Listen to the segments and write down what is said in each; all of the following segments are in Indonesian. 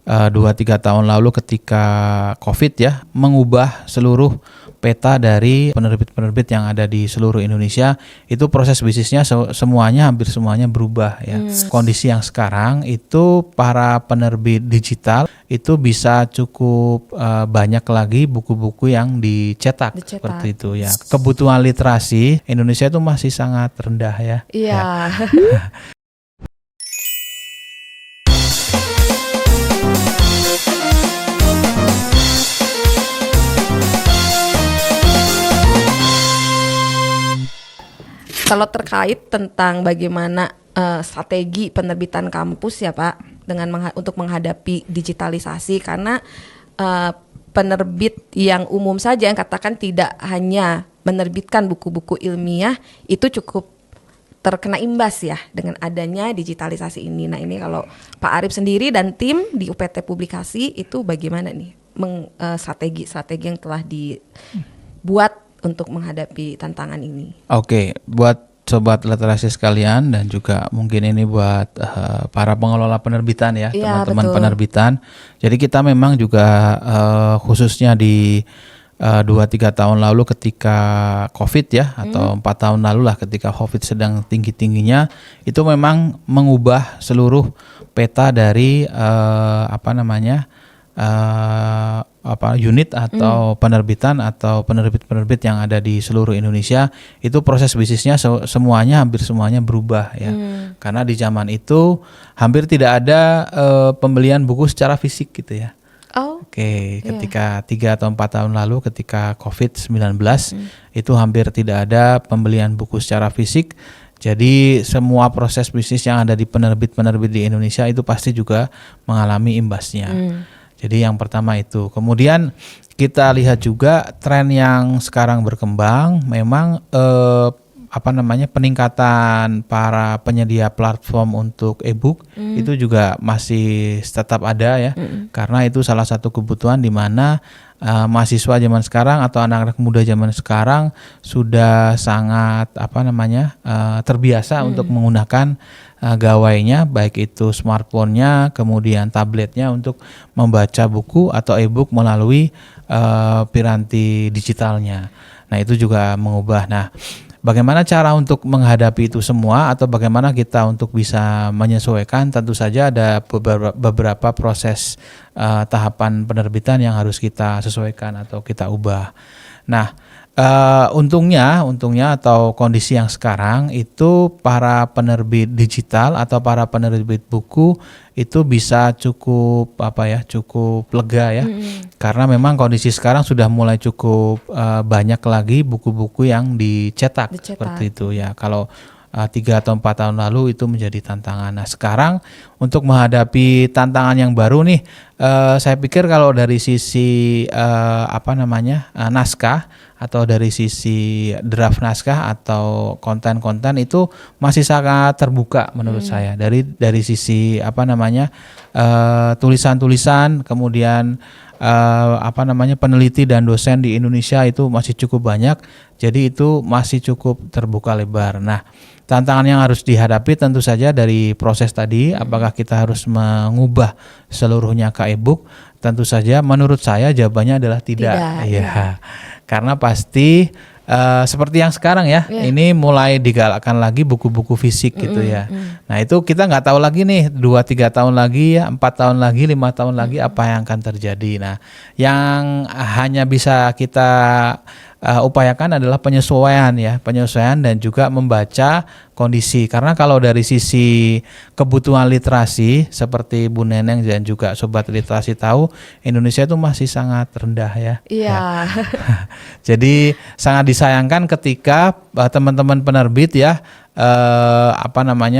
2-3 tahun lalu ketika COVID ya, mengubah seluruh peta dari penerbit-penerbit yang ada di seluruh Indonesia. Itu proses bisnisnya hampir semuanya berubah ya. Kondisi yang sekarang itu para penerbit digital itu bisa cukup banyak lagi buku-buku yang dicetak seperti itu ya. Kebutuhan literasi Indonesia itu masih sangat rendah ya. Iya. Kalau terkait tentang bagaimana strategi penerbitan kampus ya Pak, dengan untuk menghadapi digitalisasi, karena penerbit yang umum saja yang katakan tidak hanya menerbitkan buku-buku ilmiah itu cukup terkena imbas ya dengan adanya digitalisasi ini. Nah ini kalau Pak Arif sendiri dan tim di UPT Publikasi itu bagaimana nih strategi yang telah dibuat untuk menghadapi tantangan ini? Oke, buat sobat literasi sekalian dan juga mungkin ini buat para pengelola penerbitan ya, teman-teman penerbitan. Jadi kita memang juga khususnya di 2-3 tahun lalu ketika COVID ya, atau 4 tahun lalu lah ketika COVID sedang tinggi-tingginya, itu memang mengubah seluruh peta dari unit atau penerbitan atau penerbit-penerbit yang ada di seluruh Indonesia. Itu proses bisnisnya hampir semuanya berubah ya. Karena di zaman itu hampir tidak ada pembelian buku secara fisik gitu ya. Ketika 3 atau 4 tahun lalu ketika COVID-19 itu hampir tidak ada pembelian buku secara fisik. Jadi semua proses bisnis yang ada di penerbit-penerbit di Indonesia itu pasti juga mengalami imbasnya. Jadi yang pertama itu. Kemudian kita lihat juga tren yang sekarang berkembang, memang peningkatan para penyedia platform untuk e-book itu juga masih tetap ada ya. Karena itu salah satu kebutuhan di mana mahasiswa zaman sekarang atau anak-anak muda zaman sekarang sudah sangat terbiasa untuk menggunakan gawainya, baik itu smartphone-nya, kemudian tabletnya untuk membaca buku atau e-book melalui piranti digitalnya. Nah itu juga mengubah. Nah bagaimana cara untuk menghadapi itu semua atau bagaimana kita untuk bisa menyesuaikan? Tentu saja ada beberapa proses tahapan penerbitan yang harus kita sesuaikan atau kita ubah. Nah untungnya atau kondisi yang sekarang itu para penerbit digital atau para penerbit buku itu bisa cukup lega ya. Karena memang kondisi sekarang sudah mulai cukup banyak lagi buku-buku yang dicetak seperti itu ya. Kalau 3 atau 4 tahun lalu itu menjadi tantangan. Nah sekarang untuk menghadapi tantangan yang baru nih, saya pikir kalau dari sisi naskah atau dari sisi draft naskah atau konten-konten itu masih sangat terbuka menurut saya. Dari sisi tulisan-tulisan, kemudian peneliti dan dosen di Indonesia itu masih cukup banyak. Jadi itu masih cukup terbuka lebar. Nah tantangan yang harus dihadapi tentu saja dari proses tadi, apakah kita harus mengubah seluruhnya ke e-book? Tentu saja menurut saya jawabannya adalah tidak. Ya. Karena pasti seperti yang sekarang ya, ini mulai digalakkan lagi buku-buku fisik gitu ya. Nah itu kita nggak tahu lagi nih 2-3 tahun lagi ya, 4 tahun lagi, 5 tahun lagi apa yang akan terjadi. Nah yang hanya bisa kita upayakan adalah penyesuaian dan juga membaca kondisi. Karena kalau dari sisi kebutuhan literasi seperti Bu Neneng dan juga sobat literasi tahu, Indonesia itu masih sangat rendah ya. Iya. Jadi sangat disayangkan ketika teman-teman penerbit ya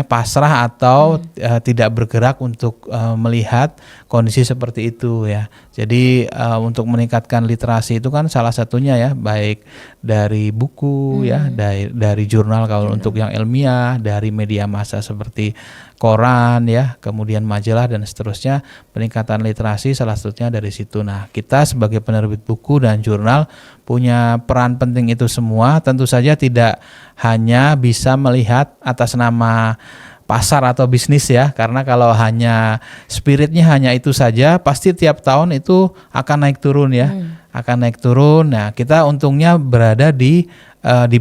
pasrah atau tidak bergerak untuk melihat kondisi seperti itu ya. Jadi untuk meningkatkan literasi itu kan salah satunya ya, baik dari buku ya, dari jurnal kalau untuk yang ilmiah, dari media massa seperti koran ya, kemudian majalah dan seterusnya. Peningkatan literasi salah satunya dari situ. Nah, kita sebagai penerbit buku dan jurnal punya peran penting itu semua. Tentu saja tidak hanya bisa melihat atas nama pasar atau bisnis ya, karena kalau hanya spiritnya hanya itu saja, pasti tiap tahun itu akan naik turun ya, akan naik turun. Nah, kita untungnya berada di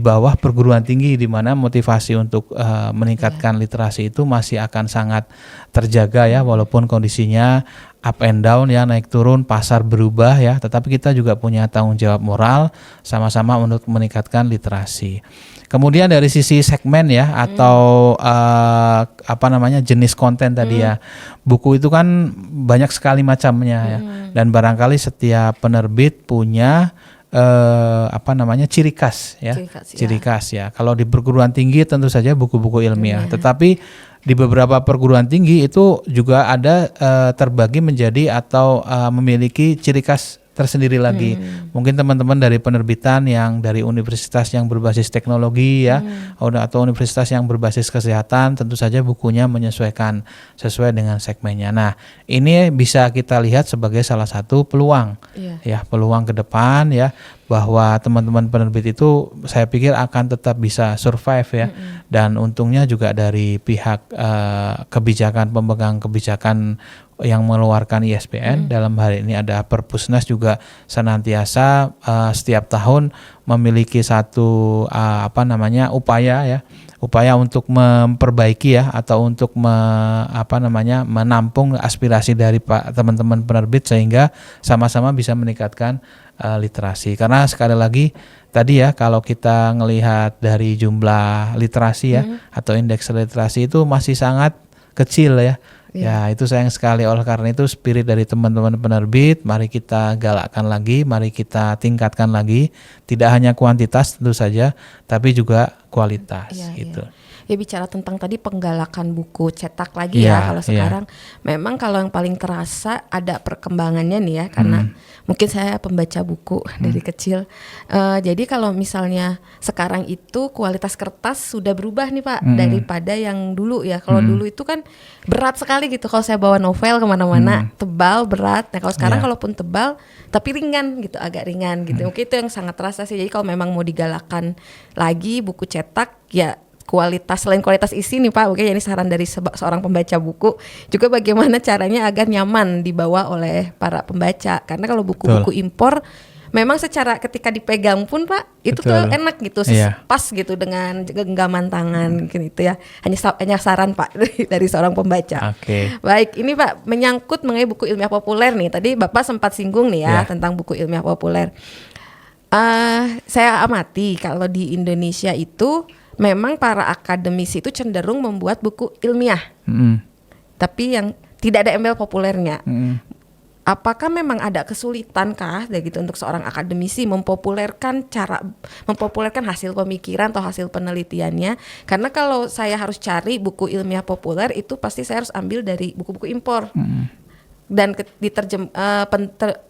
bawah perguruan tinggi, di mana motivasi untuk meningkatkan literasi itu masih akan sangat terjaga ya, walaupun kondisinya up and down ya, naik turun, pasar berubah ya, tetapi kita juga punya tanggung jawab moral sama-sama untuk meningkatkan literasi. Kemudian dari sisi segmen ya, atau jenis konten tadi ya, buku itu kan banyak sekali macamnya ya, dan barangkali setiap penerbit punya ciri khas ya, ciri khas ya. Kalau di perguruan tinggi tentu saja buku-buku ilmiah, tetapi di beberapa perguruan tinggi itu juga ada terbagi menjadi atau memiliki ciri khas tersendiri lagi. Mungkin teman-teman dari penerbitan yang dari universitas yang berbasis teknologi ya, atau universitas yang berbasis kesehatan, tentu saja bukunya menyesuaikan sesuai dengan segmennya. Nah, ini bisa kita lihat sebagai salah satu peluang ya, peluang ke depan ya, bahwa teman-teman penerbit itu saya pikir akan tetap bisa survive ya. Dan untungnya juga dari pihak kebijakan, pemegang kebijakan yang mengeluarkan ISBN, dalam hal ini ada Perpusnas, juga senantiasa setiap tahun memiliki satu upaya untuk memperbaiki ya, atau untuk menampung aspirasi dari teman-teman penerbit sehingga sama-sama bisa meningkatkan literasi. Karena sekali lagi tadi ya, kalau kita ngelihat dari jumlah literasi ya, atau indeks literasi itu masih sangat kecil ya. Ya, itu sayang sekali. Oleh karena itu spirit dari teman-teman penerbit, mari kita galakkan lagi, mari kita tingkatkan lagi, tidak hanya kuantitas tentu saja, tapi juga kualitas gitu. Ya, bicara tentang tadi penggalakan buku cetak lagi ya, kalau sekarang memang kalau yang paling terasa ada perkembangannya nih ya, karena mungkin saya pembaca buku dari kecil. Jadi kalau misalnya sekarang itu kualitas kertas sudah berubah nih Pak, daripada yang dulu ya. Kalau dulu itu kan berat sekali gitu, kalau saya bawa novel kemana-mana, tebal, berat. Nah kalau sekarang kalaupun tebal tapi ringan gitu, agak ringan gitu. Mungkin itu yang sangat terasa sih. Jadi kalau memang mau digalakkan lagi buku cetak ya, kualitas, selain kualitas isi nih Pak, mungkin ini saran dari seorang pembaca buku, juga bagaimana caranya agar nyaman dibawa oleh para pembaca. Karena kalau buku-buku impor memang secara ketika dipegang pun Pak itu tuh enak gitu, pas gitu dengan genggaman tangan gitu ya. Hanya saran Pak dari seorang pembaca. Baik, ini Pak menyangkut mengenai buku ilmiah populer nih. Tadi Bapak sempat singgung nih ya tentang buku ilmiah populer. Saya amati kalau di Indonesia itu memang para akademisi itu cenderung membuat buku ilmiah, tapi yang tidak ada embel populernya. Apakah memang ada kesulitankah gitu untuk seorang akademisi mempopulerkan hasil pemikiran atau hasil penelitiannya? Karena kalau saya harus cari buku ilmiah populer itu pasti saya harus ambil dari buku-buku impor. Dan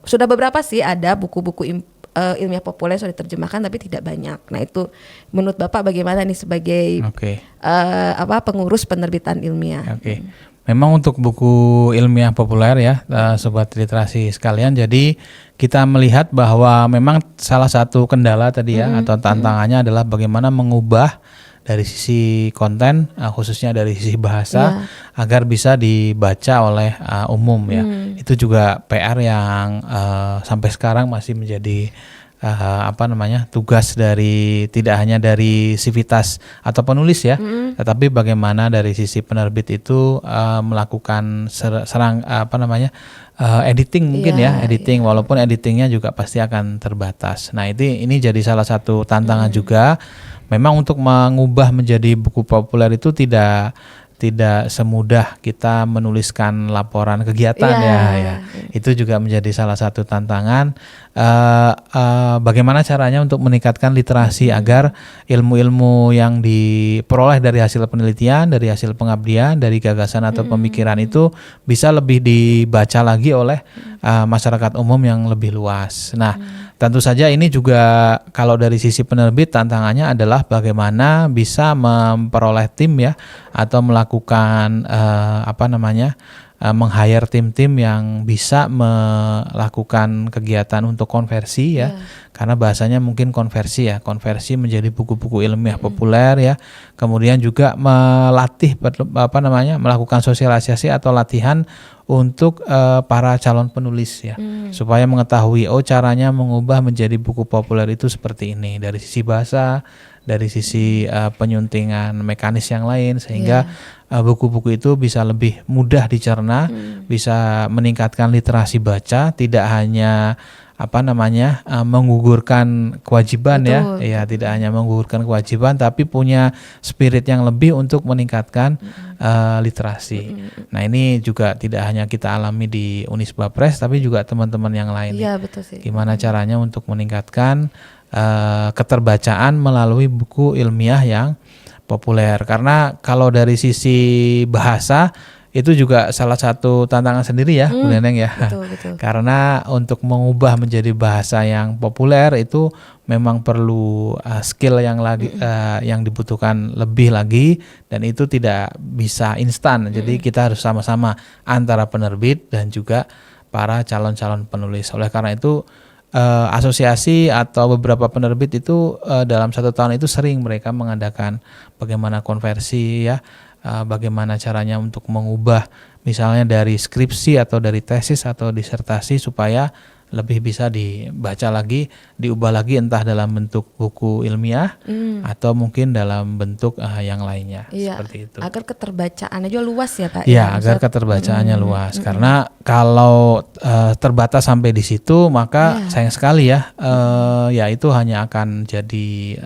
sudah beberapa sih ada buku-buku ilmiah populer sudah diterjemahkan tapi tidak banyak. Nah itu menurut Bapak bagaimana nih sebagai pengurus penerbitan ilmiah? Memang untuk buku ilmiah populer ya, sobat literasi sekalian, jadi kita melihat bahwa memang salah satu kendala tadi ya, atau tantangannya adalah bagaimana mengubah dari sisi konten, khususnya dari sisi bahasa, agar bisa dibaca oleh umum ya. Itu juga PR yang sampai sekarang masih menjadi tugas dari, tidak hanya dari sivitas atau penulis ya, tetapi bagaimana dari sisi penerbit itu melakukan editing mungkin editing, walaupun editingnya juga pasti akan terbatas. Nah ini jadi salah satu tantangan juga. Memang untuk mengubah menjadi buku populer itu tidak semudah kita menuliskan laporan kegiatan ya. Itu juga menjadi salah satu tantangan. Bagaimana caranya untuk meningkatkan literasi agar ilmu-ilmu yang diperoleh dari hasil penelitian, dari hasil pengabdian, dari gagasan atau pemikiran itu bisa lebih dibaca lagi oleh masyarakat umum yang lebih luas. Nah, tentu saja ini juga kalau dari sisi penerbit tantangannya adalah bagaimana bisa memperoleh tim ya, atau melakukan meng-hire tim-tim yang bisa melakukan kegiatan untuk konversi ya. Karena bahasanya mungkin konversi konversi menjadi buku-buku ilmiah populer ya. Kemudian juga melatih melakukan sosialisasi atau latihan untuk para calon penulis ya, supaya mengetahui caranya mengubah menjadi buku populer itu seperti ini dari sisi bahasa, dari sisi penyuntingan mekanis yang lain, sehingga buku-buku itu bisa lebih mudah dicerna, bisa meningkatkan literasi baca, tidak hanya menggugurkan kewajiban. Betul. Tidak hanya menggugurkan kewajiban, tapi punya spirit yang lebih untuk meningkatkan literasi. Nah, ini juga tidak hanya kita alami di Unisba Press, tapi juga teman-teman yang lain. Iya, betul sih. Gimana caranya untuk meningkatkan keterbacaan melalui buku ilmiah yang populer. Karena kalau dari sisi bahasa itu juga salah satu tantangan sendiri ya, Bu Neneng ya. Betul. Karena untuk mengubah menjadi bahasa yang populer itu memang perlu skill yang yang dibutuhkan lebih lagi, dan itu tidak bisa instan. Jadi kita harus sama-sama antara penerbit dan juga para calon-calon penulis. Oleh karena itu asosiasi atau beberapa penerbit itu dalam 1 tahun itu sering mereka mengadakan bagaimana konversi ya. Bagaimana caranya untuk mengubah misalnya dari skripsi atau dari tesis atau disertasi supaya lebih bisa dibaca lagi, diubah lagi entah dalam bentuk buku ilmiah atau mungkin dalam bentuk yang lainnya. Seperti itu. Agar keterbacaannya juga luas ya Pak. Ya, agar keterbacaannya luas. Karena kalau terbatas sampai di situ, maka sayang sekali ya, itu hanya akan jadi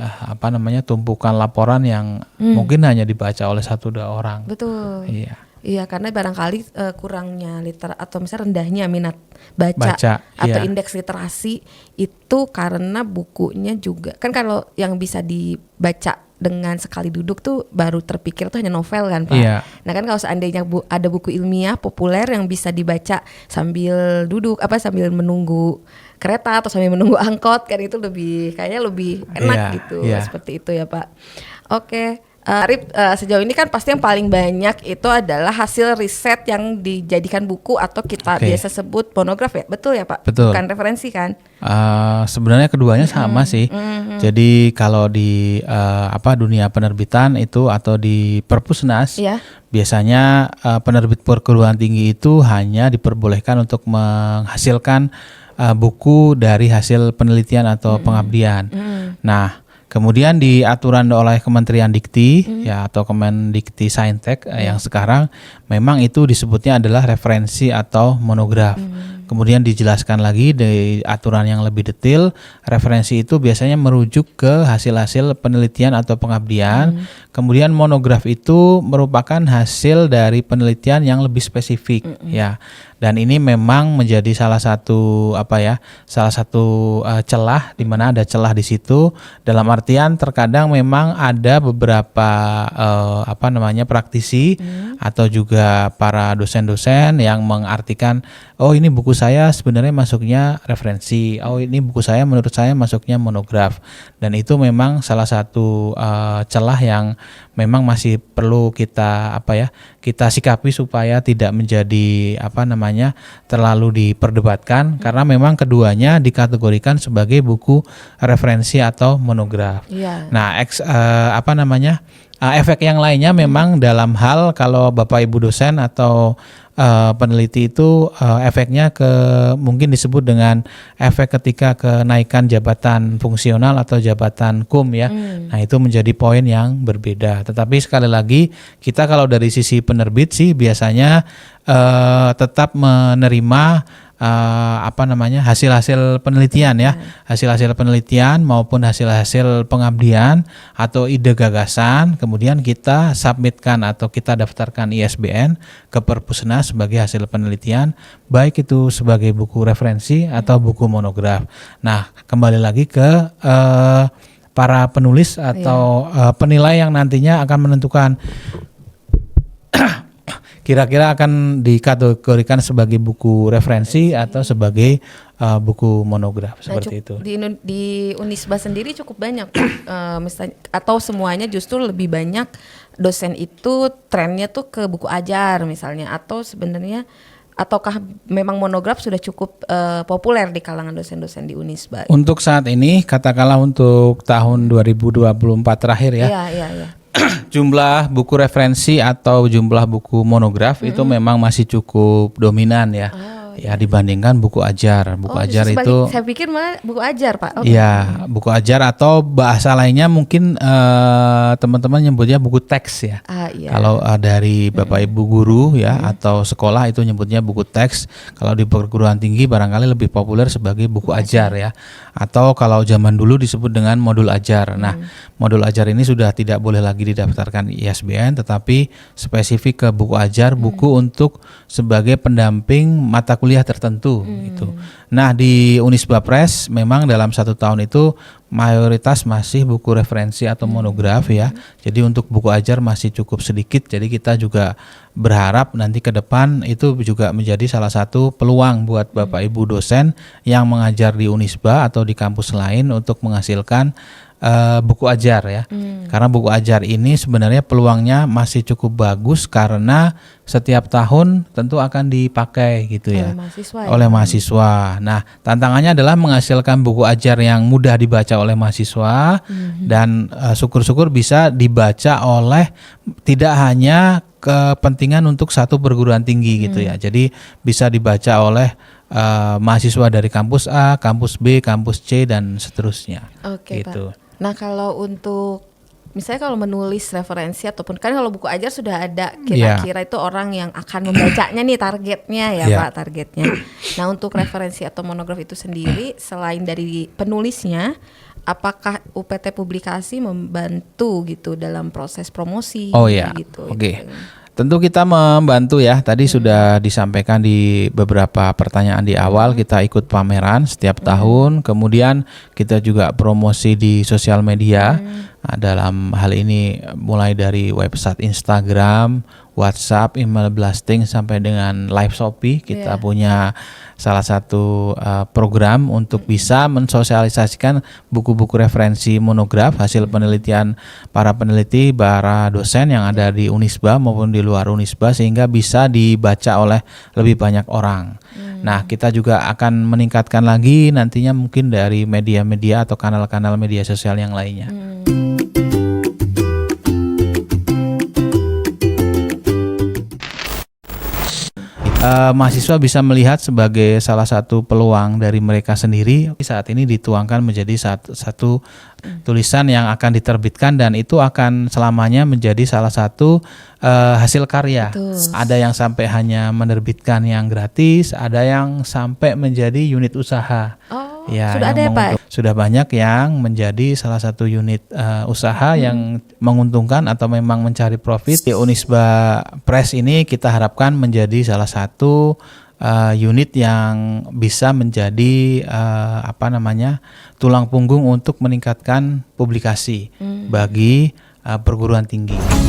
tumpukan laporan yang mungkin hanya dibaca oleh 1-2 orang. Betul. Iya, karena barangkali kurangnya atau misalnya rendahnya minat baca atau indeks literasi itu karena bukunya juga kan, kalau yang bisa dibaca dengan sekali duduk tuh baru terpikir tuh hanya novel kan Pak. Nah kan kalau seandainya ada buku ilmiah populer yang bisa dibaca sambil duduk sambil menunggu kereta atau sambil menunggu angkot, kan itu kayaknya lebih enak gitu. Seperti itu ya Pak. Oke. Rip, sejauh ini kan pasti yang paling banyak itu adalah hasil riset yang dijadikan buku atau kita biasa sebut monograf ya, betul ya Pak? Betul. Bukan referensi kan? Sebenarnya keduanya sama sih. Jadi kalau di dunia penerbitan itu atau di Perpusnas, biasanya penerbit perguruan tinggi itu hanya diperbolehkan untuk menghasilkan buku dari hasil penelitian atau pengabdian. Nah, kemudian diaturan oleh Kementerian Dikti atau Kemendikti Saintek yang sekarang memang itu disebutnya adalah referensi atau monograf. Kemudian dijelaskan lagi di aturan yang lebih detail, referensi itu biasanya merujuk ke hasil-hasil penelitian atau pengabdian. Kemudian monograf itu merupakan hasil dari penelitian yang lebih spesifik ya. Dan ini memang menjadi salah satu celah, di mana ada celah di situ. Dalam artian terkadang memang ada beberapa praktisi atau juga para dosen-dosen yang mengartikan, oh ini buku saya sebenarnya masuknya referensi, oh ini buku saya menurut saya masuknya monograf. Dan itu memang salah satu celah yang memang masih perlu kita sikapi supaya tidak menjadi terlalu diperdebatkan, karena memang keduanya dikategorikan sebagai buku referensi atau monograf. Nah, efek yang lainnya memang dalam hal kalau Bapak Ibu dosen atau peneliti itu efeknya mungkin disebut dengan efek ketika kenaikan jabatan fungsional atau jabatan kum ya. Nah, itu menjadi poin yang berbeda. Tetapi sekali lagi kita kalau dari sisi penerbit sih biasanya tetap menerima hasil-hasil penelitian ya, hasil-hasil penelitian maupun hasil-hasil pengabdian atau ide gagasan, kemudian kita submitkan atau kita daftarkan ISBN ke Perpusnas sebagai hasil penelitian, baik itu sebagai buku referensi atau buku monograf. Nah, kembali lagi ke para penulis atau penilai yang nantinya akan menentukan kira-kira akan dikategorikan sebagai buku referensi atau sebagai buku monograf seperti itu. Di Unisba sendiri cukup banyak misalnya, atau semuanya justru lebih banyak dosen itu trennya tuh ke buku ajar misalnya, atau sebenarnya ataukah memang monograf sudah cukup populer di kalangan dosen-dosen di Unisba? Untuk saat ini, katakanlah untuk tahun 2024 terakhir ya, Iya. jumlah buku referensi atau jumlah buku monograf itu memang masih cukup dominan ya. Ya dibandingkan buku ajar. Buku ajar itu saya pikir malah buku ajar, Pak. Iya, buku ajar atau bahasa lainnya mungkin teman-teman nyebutnya buku teks ya. Iya. Kalau dari Bapak Ibu guru ya atau sekolah itu nyebutnya buku teks. Kalau di perguruan tinggi barangkali lebih populer sebagai buku ajar ya. Atau kalau zaman dulu disebut dengan modul ajar. Nah, modul ajar ini sudah tidak boleh lagi didaftarkan ISBN, tetapi spesifik ke buku ajar, buku untuk sebagai pendamping mata kuliah tertentu gitu. Nah, di Unisba Press memang dalam 1 tahun itu mayoritas masih buku referensi atau monograf ya. Jadi untuk buku ajar masih cukup sedikit. Jadi kita juga berharap nanti ke depan itu juga menjadi salah satu peluang buat Bapak Ibu dosen yang mengajar di Unisba atau di kampus lain untuk menghasilkan buku ajar ya. Karena buku ajar ini sebenarnya peluangnya masih cukup bagus karena setiap tahun tentu akan dipakai gitu ya oleh mahasiswa. Nah, tantangannya adalah menghasilkan buku ajar yang mudah dibaca oleh mahasiswa dan syukur-syukur bisa dibaca oleh tidak hanya kepentingan untuk satu perguruan tinggi gitu ya. Jadi bisa dibaca oleh mahasiswa dari kampus A, kampus B, kampus C dan seterusnya. Oke, gitu. Pak. Nah, kalau untuk misalnya kalau menulis referensi ataupun kan kalau buku ajar sudah ada kira-kira itu orang yang akan membacanya nih targetnya ya Pak, targetnya. Nah, untuk referensi atau monograf itu sendiri selain dari penulisnya, apakah UPT Publikasi membantu gitu dalam proses promosi gitu? Oke. Tentu kita membantu ya. Tadi sudah disampaikan di beberapa pertanyaan di awal, kita ikut pameran setiap tahun. Kemudian kita juga promosi di sosial media. Nah, dalam hal ini mulai dari website Instagram, WhatsApp, email blasting sampai dengan live Shopee. Kita punya salah satu program untuk bisa mensosialisasikan buku-buku referensi monograf hasil penelitian para peneliti, para dosen yang ada di Unisba maupun di luar Unisba sehingga bisa dibaca oleh lebih banyak orang. Nah, kita juga akan meningkatkan lagi nantinya mungkin dari media-media atau kanal-kanal media sosial yang lainnya. Mahasiswa bisa melihat sebagai salah satu peluang dari mereka sendiri saat ini dituangkan menjadi satu tulisan yang akan diterbitkan dan itu akan selamanya menjadi salah satu hasil karya. Ada yang sampai hanya menerbitkan yang gratis, ada yang sampai menjadi unit usaha. Sudah ada ya Pak? Sudah banyak yang menjadi salah satu unit usaha yang menguntungkan atau memang mencari profit. Di Unisba Press ini kita harapkan menjadi salah satu unit yang bisa menjadi tulang punggung untuk meningkatkan publikasi bagi perguruan tinggi.